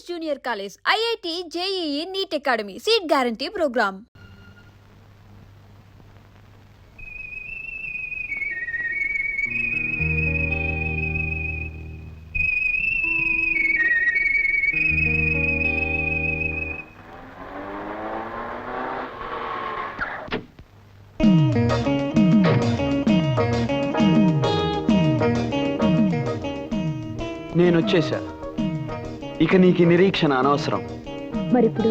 First Junior College, IIT, JEE, NEET Academy, Seat Guarantee Program. నేను వచ్చేసా. ఇక నీకు నిరీక్షణ అనవసరం. మరిప్పుడు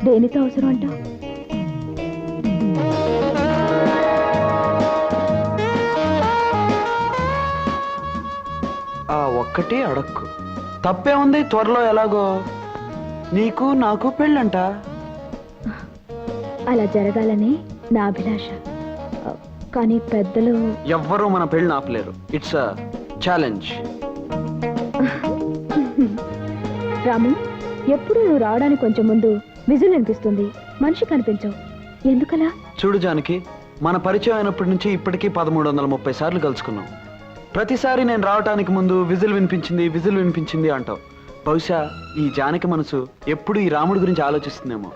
దేనితో అవసరం అంట? ఆ ఒక్కటే అడక్కు. తప్పే ఉంది. త్వరలో ఎలాగో నీకు నాకు పెళ్ళంట. అలా జరగాలని నా అభిలాష. కానీ పెద్దలు ఎవ్వరూ మన పెళ్ళి ఆపలేరు. It's a challenge. రాము, ఎప్పుడు నువ్వు రావడానికి కొంచెం ముందు విజులు అనిపిస్తుంది, మనిషి కనిపించవు. ఎందుకలా? చూడు జానకి, మన పరిచయం అయినప్పటి నుంచి ఇప్పటికీ 1330 సార్లు కలుసుకున్నాం. ప్రతిసారి నేను రావటానికి ముందు విజిల్ వినిపించింది అంటావు. బహుశా ఈ జానకి మనసు ఎప్పుడు ఈ రాముడి గురించి ఆలోచిస్తుందేమో.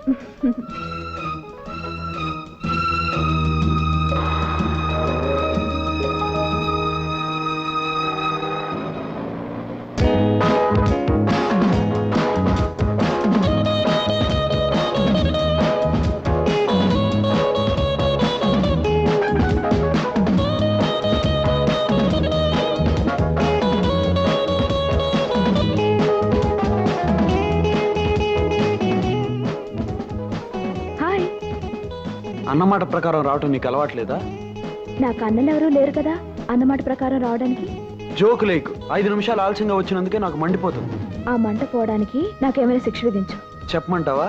అన్నమాట ప్రకారం రావటం నీకు అలవాట్లేదా? నాకు అన్నలు ఎవరూ లేరు కదా అన్నమాట ప్రకారం రావడానికి. జోకు లేకు. 5 నిమిషాలు ఆలస్యంగా వచ్చినందుకే నాకు మండిపోతుంది. ఆ మంట పోవడానికి నాకేమైనా శిక్ష విధించు. చెప్పమంటావా?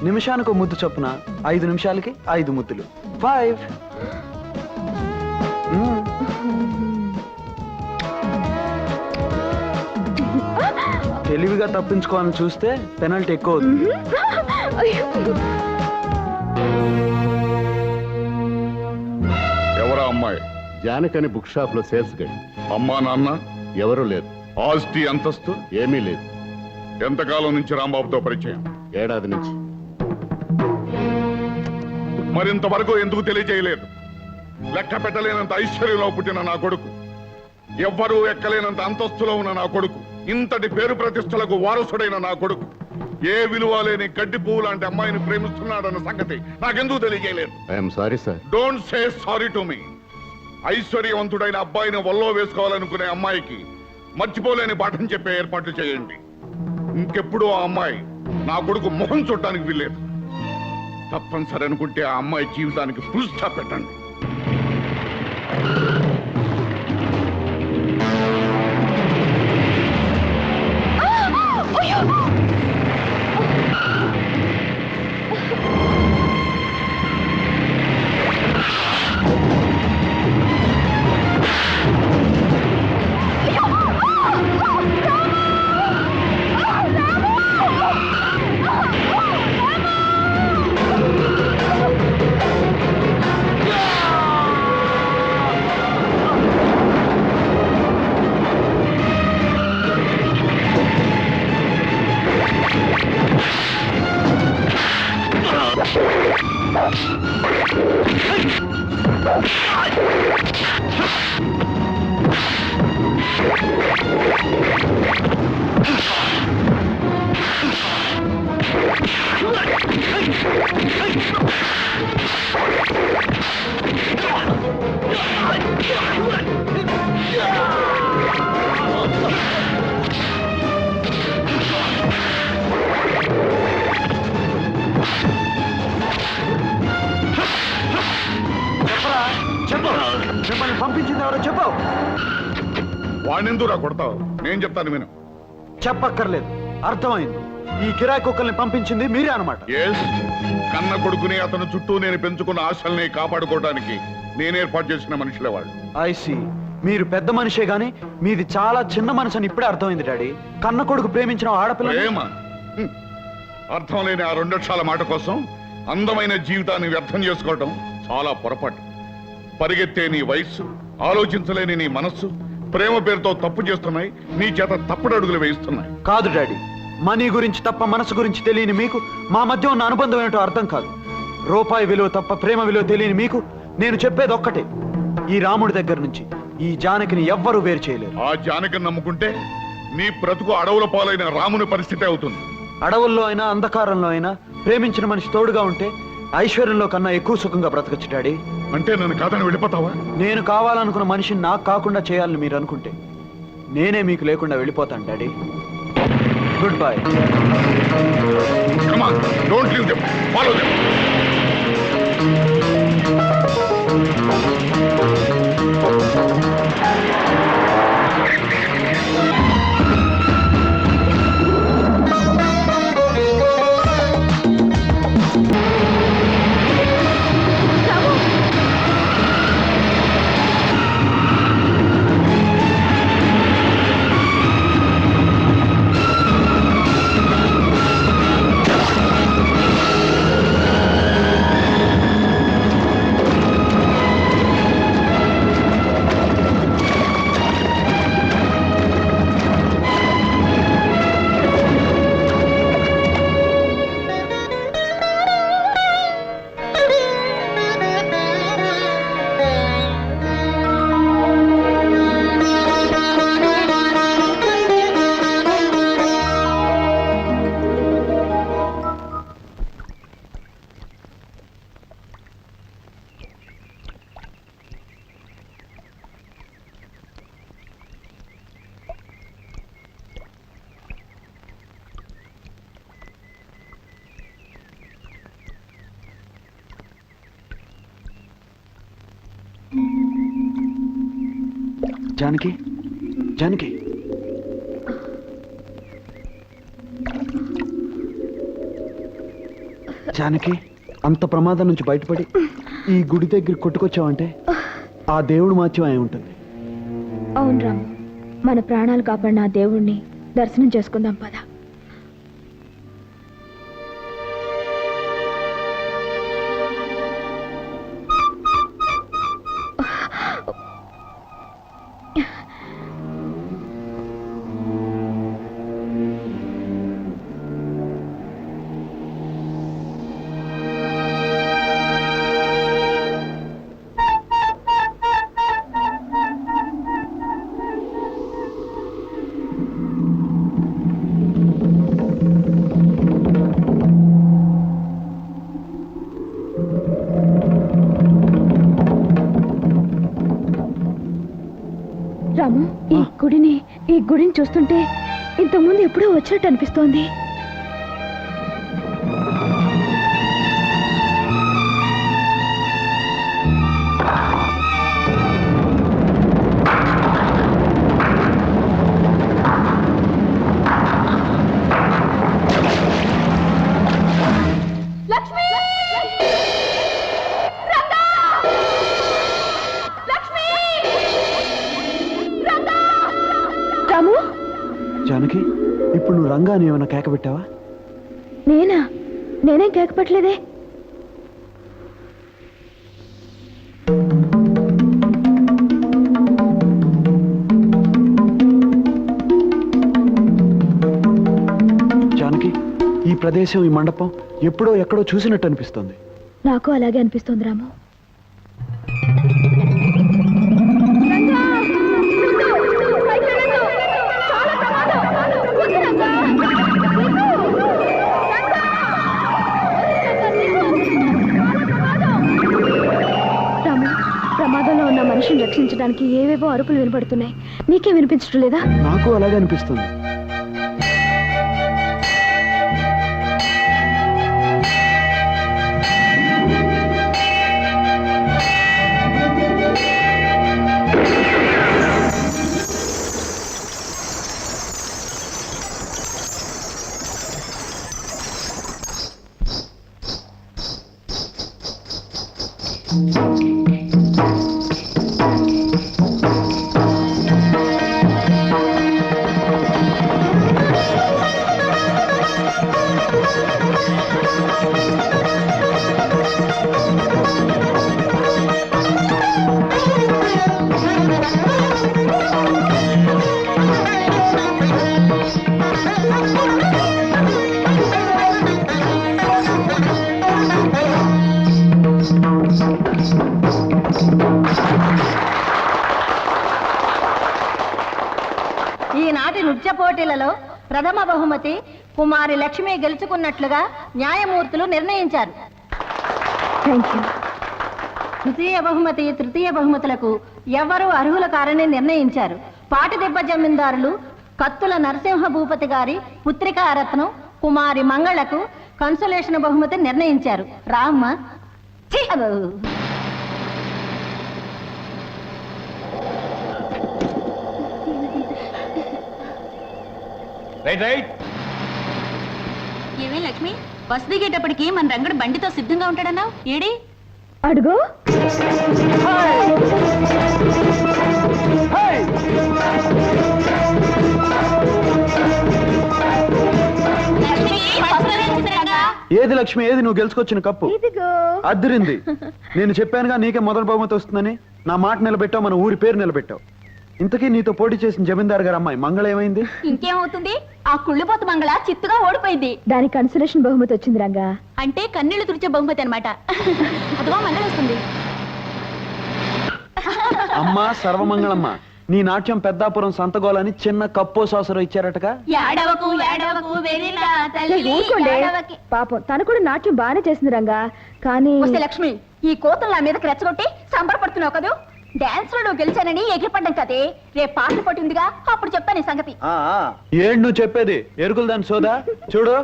నిమిషానికి ముద్దు చొప్పున 5 నిమిషాలకి 5 ముద్దులు. 5. తెలివిగా తప్పించుకోవాలని చూస్తే పెనల్టీ ఎక్కువ అవుతుంది. ఎవరా అమ్మాయి? జానకని బుక్ షాప్ లో సేల్స్ గైడ్. అమ్మా నాన్న ఎవరూ లేదు. ఆస్తి అంతస్తు ఏమీ లేదు. ఎంతకాలం నుంచి రాంబాబుతో పరిచయం? ఏడాది నుంచి. మరింతవరకు ఎందుకు తెలియజేయలేదు? లెక్క పెట్టలేనంత ఐశ్వర్యంలో పుట్టిన నా కొడుకు, ఎవ్వరూ ఎక్కలేనంత అంతస్తులో ఉన్న నా కొడుకు, ఇంతటి పేరు ప్రతిష్టలకు వారసుడైన నా కొడుకు ఏ విలువ లేని గడ్డి పువ్వు లాంటి అమ్మాయిని ప్రేమిస్తున్నాడన్న సంగతి నాకెందుకు తెలియజేయలేదు? I'm sorry sir. Don't say sorry to me. ఐశ్వర్యవంతుడైన అబ్బాయిని వల్లో వేసుకోవాలనుకునే అమ్మాయికి మర్చిపోలేని పాఠం చెప్పే ఏర్పాట్లు చేయండి. ఇంకెప్పుడు ఆ అమ్మాయి నా కొడుకు మొహం చూడటానికి వీల్లేదు. తప్పనిసరి అనుకుంటే ఆ అమ్మాయి జీవితానికి ఫుల్ స్టాప్ పెట్టండి. మిమ్మల్ని పంపించింది ఎవరో చెప్పు. వాణ్ణెందురా కొడతావు? నేను చెప్తాను విను. చెప్పక్కర్లేదు, అర్థమైంది. ఈ కిరాయి కుక్కల్ని పంపించింది మీరే అనమాట. కన్న కొడుకుని అతను చుట్టూ నేను పెంచుకున్న ఆశల్ని కాపాడుకోవడానికి నేను ఏర్పాటు చేసిన మనుషులే వాళ్ళు. ఐసి, మీరు పెద్ద మనిషే గాని మీది చాలా చిన్న మనసు అని ఇప్పుడే అర్థమైంది డాడీ. కన్న కొడుకు ప్రేమించిన ఆడపిల్ల ప్రేమ అర్థం లేని ఆ 2 అక్షరాల మాట కోసం అందమైన జీవితాన్ని వ్యర్థం చేసుకోవటం చాలా పొరపాటు. పరిగెత్తే నీ వయస్సు, ఆలోచించలేని నీ మనస్సు ప్రేమ పేరుతో తప్పు చేస్తున్నాయి. నీ చేత తప్పుడు అడుగులు వేయిస్తున్నాయి. కాదు డాడీ, మనీ గురించి తప్ప మనసు గురించి తెలియని మీకు మా మధ్య ఉన్న అనుబంధం ఏంటో అర్థం కాదు. రూపాయి విలువ తప్ప ప్రేమ విలువ తెలియని మీకు నేను చెప్పేది ఒక్కటే, ఈ రాముడి దగ్గర నుంచి ఈ జానకిని ఎవ్వరూ వేరు చేయలేరు. ఆ జానకిని నమ్ముకుంటే నీ బ్రతుకు అడవుల పాలైన రాముని పరిస్థితి అవుతుంది. అడవుల్లో అయినా అంధకారంలో అయినా ప్రేమించిన మనిషి తోడుగా ఉంటే ఐశ్వర్యంలో కన్నా ఎక్కువ సుఖంగా బ్రతకచ్చు డాడీ. అంటే నన్ను కాదని వెళ్ళిపోతావా? నేను కావాలనుకున్న మనిషిని నాకు కాకుండా చేయాలని మీరు అనుకుంటే నేనే మీకు లేకుండా వెళ్ళిపోతాను daddy. Good bye. Come on, don't leave them. Follow them. Janaki, Janaki, Janaki, అంత ప్రమాదం నుంచి బయటపడి ఈ గుడి దగ్గర కొట్టుకొచ్చావంటే ఆ దేవుడు మాత్యం అయి ఉంటుంది. అవును రాము, మన ప్రాణాలు కాపాడిన ఆ దేవుణ్ణి దర్శనం చేసుకుందాం పద. రాము, ఈ గుడిని చూస్తుంటే ఇంతకుముందు ఎప్పుడో వచ్చినట్టు అనిపిస్తోంది. జానకి, ఇప్పుడు నువ్వు రంగాని ఏమైనా కేక పెట్టావా? నేనేం కేక పెట్టలేదే. జానకి, ఈ ప్రదేశం, ఈ మండపం ఎప్పుడో ఎక్కడో చూసినట్టు అనిపిస్తుంది. నాకు అలాగే అనిపిస్తుంది రాము. ప్రమాదంలో ఉన్న మనిషిని రక్షించడానికి ఏవేవో అరుపులు వినపడుతున్నాయి. నీకే వినిపించడం లేదా? నాకు అలాగే అనిపిస్తుంది. Thank you. పోటీలలో ప్రథమ బహుమతి కుమారి లక్ష్మి గెలుచుకున్నట్లుగా న్యాయమూర్తులు నిర్ణయించారు. Thank you. ద్వితీయ బహుమతి తృతీయ బహుమతులకు ఎవరు అర్హుల కారని నిర్ణయించారు. పాటిదిబ్బ జమీందారులు కత్తుల నరసింహ భూపతి గారి పుత్రికా రత్నం కుమారి మంగళకు కన్సలేషన్ బహుమతి నిర్ణయించారు. రామ్మ. ఛీ, అబ్బో. ఏమే లక్ష్మి, బస్ దిగేటప్పటికి మన రంగడు బండితో సిద్ధంగా ఉంటాడన్నావు, ఏడి? అడుగు. ఏది లక్ష్మి, ఏది నువ్వు గెలుచుకొచ్చిన కప్పు? ఇదిగో. అద్దరింది. నేను చెప్పానుగా నీకే మొదటి బహుమతి వస్తుందని. నా మాట నిలబెట్టావు, మన ఊరి పేరు నిలబెట్టావు. ఇంతకీ నీతో పోటీ చేసిన జమీందార్ గారు అమ్మాయి మంగళ ఏమైంది? ఇంకేమవుతుంది, ఆ కుళ్ళిపోత మంగళ చిత్తుగా ఓడిపోయింది. దానికి కన్సలేషన్ బహుమతి వచ్చింది రంగా. అంటే కన్నీళ్లు తుడిచే బహుమతి అనమాట. అదిగో మంగళ వస్తుంది. అమ్మా సర్వమంగళమ్మ, నీ నాట్యం పెద్దాపురం సంతగోలని చిన్న కప్పో సాసరో ఇచ్చారటగా. ఏడవకు ఏడవకు వెరిలా తల్లి ఊరుకోండి. ఏడవకి. పాపం తను కూడా నాట్యం బాగానే చేసింది రంగా. కానీ వస్తే లక్ష్మి, ఈ కోతలు నా మీదకి రెచ్చగొట్టి సంబరపడుతున్నావు కదూ. డాన్స్ లో నువ్వు గెలిచానని ఎగిరిపడ్డం కదే. రేపు పాటలు పట్టిందిగా, అప్పుడు చెప్తాను ఈ సంగతి. ఏంటి నువ్వు చెప్పేది? ఎరుకులు దాని సోదా. చూడు,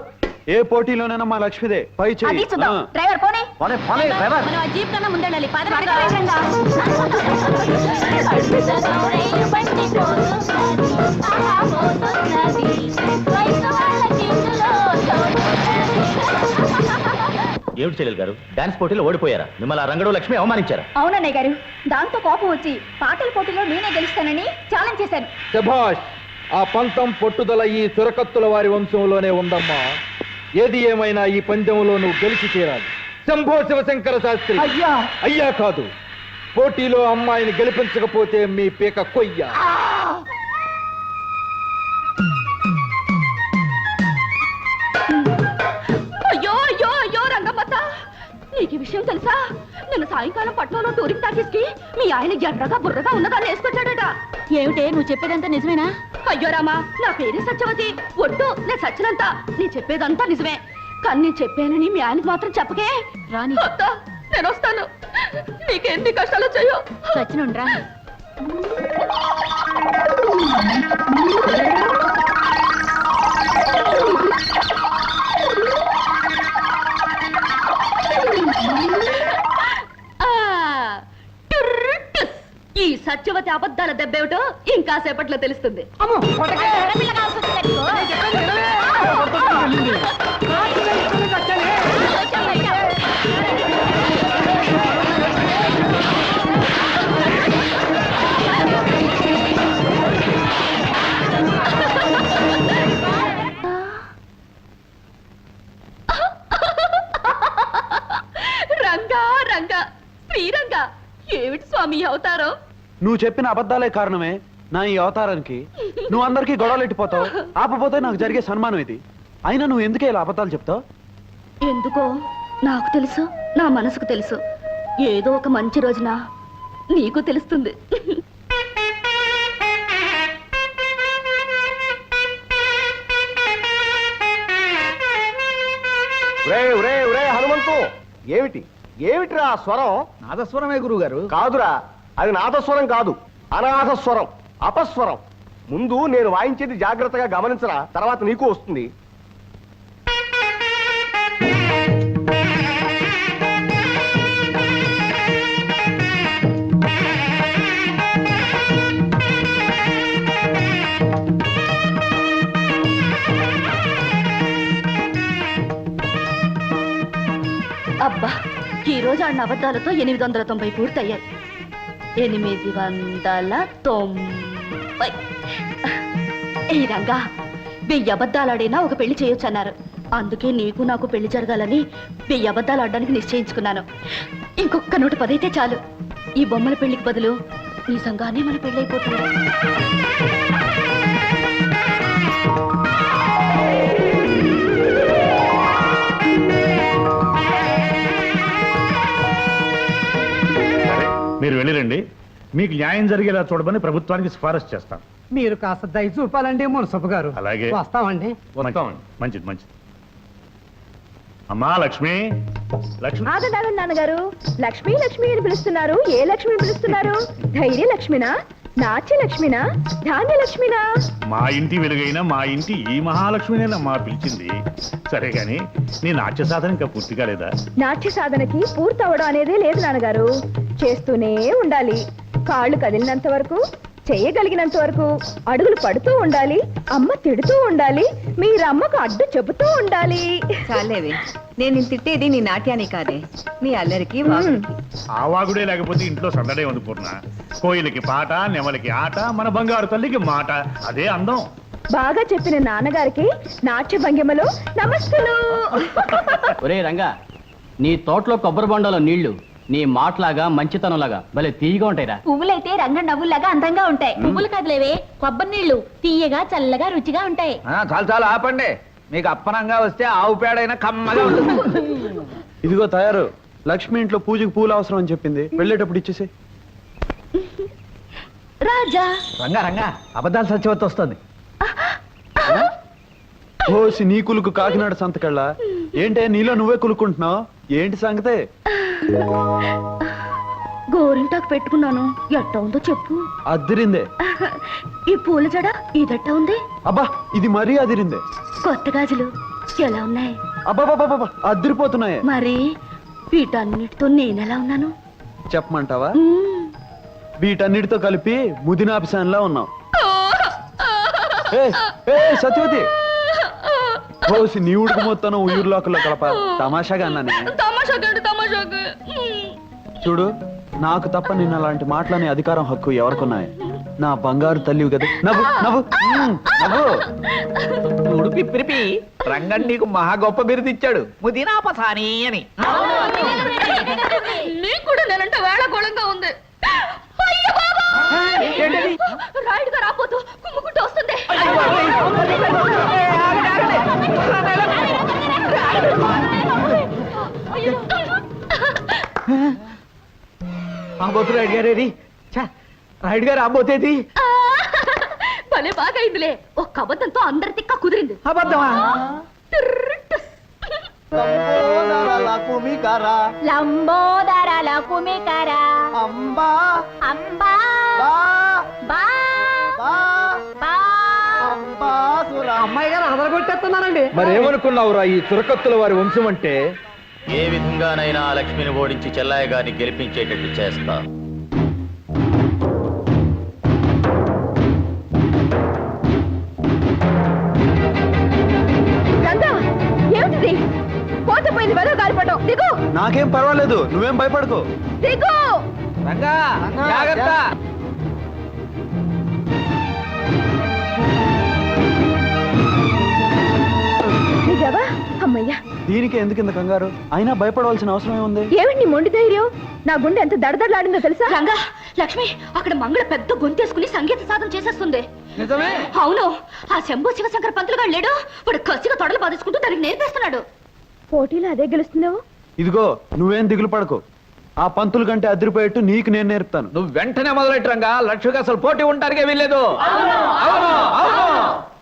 ఏ పోటీలోనైనా మా లక్ష్మిదే పై అది చెయ్యి. చూద్దాం. డ్రైవర్ పోనీ. మనం ఆ జీప్ కన్నా ముందెళ్ళాలి. పద, పద, పద. రైలు బండి పోతున్నది, ఆహా పోతున్నది, వయసు వాళ్ళ చేతిలో ఏమిటి చెల్లెలు గారు, డాన్స్ పోటీలో ఓడిపోయారా? మిమ్మల్ని ఆ రంగడు లక్ష్మి అవమానించారా? అవునన్నయ్య గారు, దాంతో కోపం వచ్చి పాటల పోటీలో నేనే గెలుస్తానని ఛాలెంజ్ చేశాను. శభాష్! ఆ పంతం పట్టుదల ఈ చురకత్తుల వారి వంశంలోనే ఉందమ్మా. ఏది ఏమైనా ఈ పందెంలో నువ్వు గెలిచి తీరాలి. శంభో శివశంకర శాస్త్రి. అయ్యా అయ్యా కాదు, పోటీలో అమ్మాయిని గెలిపించకపోతే మీ పీక కొయ్య. అయ్యో అయ్యో అయ్యో రంగమ్మత్త, నీకు ఈ విషయం తెలుసా? నిన్న సాయంకాలం పట్నంలో టూరింగ్ టాకీస్కి మీ ఆయన ఎర్రగా బుర్రగా ఉన్నదాన్ని వేసుకొచ్చాడట. ఏమిటే, నువ్వు చెప్పేదంతా నిజమేనా? అయ్యో రామా, నా పేరే సత్యవతి. ఒట్టు, నేను సచ్చినంత. నీ చెప్పేదంతా నిజమే, కానీ నేను చెప్పానని మీ ఆయనకు మాత్రం చెప్పకే. రాని నేను వస్తాను, నీకెన్ని కష్టాలు వచ్చాయో. సచ్చినుండ్రా. ఈ సత్యవతి అబద్ధాల దెబ్బేమిటో ఇంకా సేపట్లో తెలుస్తుంది. రంగా రంగా శ్రీరంగా, ఏమిటి స్వామి అవతారం? నువ్వు చెప్పిన అబద్ధాలే కారణమే నా ఈ అవతారానికి. నువ్వు అందరికీ గొడవలు ఎట్టిపోతావు, ఆపపోతే నాకు జరిగే సన్మానం ఇది. అయినా నువ్వు ఎందుకే ఇలా అబద్ధాలు చెప్తావు? ఎందుకో నాకు తెలుసు, నా మనసుకు తెలుసు. ఏదో ఒక మంచి రోజున నీకు తెలుస్తుంది. హనుమంతు, ఏమిటిరా ఆ స్వరం? నాదస్వరమే గురువు గారు. కాదురా, అది నాదస్వరం కాదు, అనాథస్వరం, అపస్వరం. ముందు నేను వాయించేది జాగ్రత్తగా గమనించరా, తర్వాత నీకు వస్తుంది. అబ్బా, ఈ రోజు ఆడిన అబద్ధాలతో 890 పూర్తయ్యాయి. 890. ఈ రంగా, 1000 అబద్ధాలాడైనా ఒక పెళ్లి చేయొచ్చు అన్నారు. అందుకే నీకు నాకు పెళ్లి జరగాలని 1000 అబద్ధాలు ఆడడానికి నిశ్చయించుకున్నాను. ఇంకొక 110 అయితే చాలు. ఈ బొమ్మల పెళ్లికి బదులు నిజంగానే మన పెళ్ళైపోతుంది. మీరు వెళ్ళిరండి, మీకు న్యాయం జరిగేలా చూడమని ప్రభుత్వానికి సిఫారసు చేస్తాం. మీరు కాస్త దయ చూపాలండి మున్సబ్ గారు. అలాగే. వస్తామండి. మంచిది మంచిది. అమ్మా లక్ష్మి, లక్ష్మి. ఆగండి ఆగండి నాన్నగారు, లక్ష్మి లక్ష్మి అని పిలుస్తున్నారు. ఏ లక్ష్మి పిలుస్తున్నారు? ధైర్య లక్ష్మినా, నాట్య లక్ష్మినా, ధాన్య లక్ష్మినా? మా ఇంటి వెలుగైన మా ఇంటి ఈ మహాలక్ష్మినేనమ్మా పిలిచింది. సరే గాని నీ నాట్య సాధన ఇంకా పూర్తి కాలేదా? నాట్య సాధనకి పూర్తవడం అనేదే లేదు నాన్నగారు. చేస్తూనే ఉండాలి. కాళ్ళు కదిలినంత వరకు, చేయగలిగినంత వరకు అడుగులు పడుతూ ఉండాలి. అమ్మ తిడుతూ ఉండాలి. మీరమ్మకు అడ్డు చెబుతూ ఉండాలి. చాలేవే, నేను తిట్టేది నీ నాట్యాన్ని కాదే, నీ అల్లరికి ఆ వాగుడే లేకపోతే ఇంట్లో సందడే ఉంది పూర్ణ. కోయిలకి పాట, నెమలికి ఆట, మన బంగారు తల్లికి మాట. అదే అందం. బాగా చెప్పిన నాన్నగారికి నాట్య భంగిమలో నమస్తులు. ఒరే రంగా, నీ తోటలో కొబ్బరి బొండలో నీళ్లు నీ మాటలాగా మంచితనంలాగా భలే తీయగా ఉంటాయిరా. పువ్వులైతే రంగ నవ్వులాగా అందంగా ఉంటాయి. పువ్వులు కదలేవే, కొబ్బరి నీళ్లు తీయగా చల్లగా రుచిగా ఉంటాయి. చాలు చాలు ఆపండి. మీకు అప్పనంగా వస్తే ఆవు పేడైనా కమ్మగా ఉంటుంది. ఇదిగో తయారు. లక్ష్మి ఇంట్లో పూజకి పూలు అవసరం అని చెప్పింది. వెళ్ళేటప్పుడు ఇచ్చేసి. రాజా రంగా రంగా, అబద్ధాలు సత్యవతి వస్తుంది. ఓసి నీ కులుకు కాకినాడ సంతకళ్ళ. ఏంటే నీలో నువ్వే కులుకుంటున్నావు? ఏంటి సంగతే? గోరింటాకు పెట్టుకున్నాను. ఎట్ట ఉందో చెప్పు. అదిరిందే. ఈ పూల జడ ఇదట్ట ఉంది. అబ్బా, ఇది మరీ అదిరిందే. కొత్త గాజులు ఎలా ఉన్నాయి? అబ్బాబాబా, అదిరిపోతున్నాయే. మరి వీటన్నిటితో నేనెలా ఉన్నాను చెప్పమంటావా? వీటన్నిటితో కలిపి ముదినాపిసాన్లా ఉన్నావు. సత్యవతి, ఓసి నీ ఉడుకు మొత్తం ఊర్లోకల్లో కలప. తమాషాగా అన్నానే. చూడు, నాకు తప్ప నిన్న అలాంటి మాటలనే అధికారం, హక్కు ఎవరికున్నాయి? నా బంగారు తల్లివి కదా. నవ్వు నవ్వు నవ్వు. ఉడిపి పిరిపి రంగన్ నీకు మహా గొప్ప బిరుదు ఇచ్చాడు, ముదినాపసాని అని. నీకు కూడా నేనంటే వేళకోళంగా ఉంది. రాయుడుగా రాపోతూ కుమ్ముకుంటూ వస్తుంది. రాబోతు రాయుడు గారేది? రాయుడు గారు రాబోతేది? భలే బాగా అయిందిలే. ఒక్క అబద్ధంతో అందరి తిక్క కుదిరింది. అబద్ధమా? లంబోదర లకుమికర అంబా అంబా బా అమ్మాయి గారు అదరగొట్టేస్తున్నారండి. మరేమనుకున్నావురా ఈ చురకత్తుల వారి వంశం అంటే? ఏ విధంగానైనా ఆ లక్ష్మిని ఓడించి చెల్లాయి గారిని గెలిపించేటట్టు చేస్తా. రంగా, ఏమిటిది? పోతపోయింది వెదవ గాలిపటం. దిగు. నాకేం పర్వాలేదు, నువ్వేం భయపడకు. దిగు. రంగా జాగ్రత్త. నిజావా? అమ్మయ్యా. దీనికి ఎందుకు ఇంత కంగారు? అయినా భయపడవలసిన అవసరం ఏముంది? ఏమిటి నీ మొండి ధైర్యం? నా గుండె ఎంత దడదడలాడిందో తెలుసా? రంగా, లక్ష్మి అక్కడ మంగళ పెద్ద గొంతేసుకుని సంగీత సాధన చేసేస్తుంది. నిజమే? అవును. ఆ శంభు శివశంకర పంతులు గారు లేడు, వాడు కసిగా తొడలు బాధేసుకుంటూ దానికి నేర్పేస్తున్నాడు. పోటీలో అదే గెలుస్తున్నావు. ఇదిగో, నువ్వేం దిగులు పడకు. ఆ పంతుల కంటే అదిరిపోయేట్టు నీకు నేను నేర్పుతాను. నువ్వు వెంటనే మొదలెట్టు రంగా. లక్ష్మికి అసలు పోటీ ఉండటానికే వీల్లేదు. అవును.